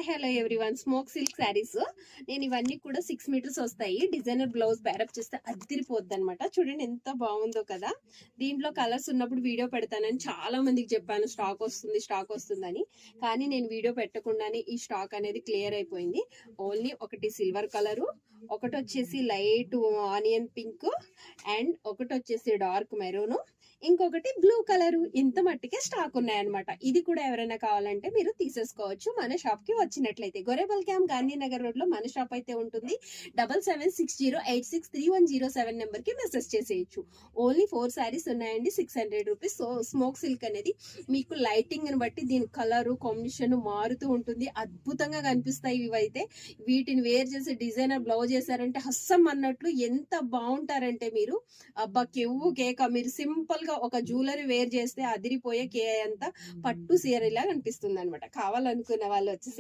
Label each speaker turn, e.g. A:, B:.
A: Hi hello everyone, smoke silk saris. నేను ఇవన్నీ కూడా 6 మీటర్స్ వస్తాయి. డిజైనర్ బ్లౌజ్ బ్యారప్ చేస్తే అదిరిపోద్ది అనమాట. చూడండి ఎంత బాగుందో కదా. దీంట్లో కలర్స్ ఉన్నప్పుడు వీడియో పెడతానని చాలా మందికి చెప్పాను, స్టాక్ వస్తుందని. కానీ నేను వీడియో పెట్టకుండానే ఈ స్టాక్ అనేది క్లియర్ అయిపోయింది. ఓన్లీ ఒకటి సిల్వర్ కలరు, ఒకటి వచ్చేసి లైట్ ఆనియన్ పింక్, అండ్ ఒకటి వచ్చేసి డార్క్ మెరూన్, ఇంకొకటి బ్లూ కలర్. ఇంత మట్టికే స్టాక్ ఉన్నాయన్నమాట. ఇది కూడా ఎవరైనా కావాలంటే మీరు తీసేసుకోవచ్చు మన షాప్ కి వచ్చినట్లయితే. గొరేబల్ క్యాంప్ గాంధీనగర్ రోడ్ లో మన షాప్ అయితే ఉంటుంది. 7760863107 నెంబర్ కి మెసేజ్ చేసేయచ్చు. ఓన్లీ 4 శారీస్ ఉన్నాయండి, 600 రూపీస్. సో స్మోక్ సిల్క్ అనేది మీకు లైటింగ్ ని బట్టి దీని కలర్ కాంబినేషన్ మారుతూ ఉంటుంది. అద్భుతంగా కనిపిస్తాయి ఇవైతే. వీటిని వేర్ చేసి డిజైనర్ బ్లౌజ్ చేశారంటే హస్సం అన్నట్లు ఎంత బాగుంటారంటే మీరు అబ్బా కెవ్వు కేక. మీరు సింపుల్ గా ఒక జ్యువెలరీ వేర్ చేస్తే అదిరిపోయే కే అంతా పట్టు సీరలా కనిపిస్తుంది అనమాట. కావాలనుకునే వాళ్ళు వచ్చేసి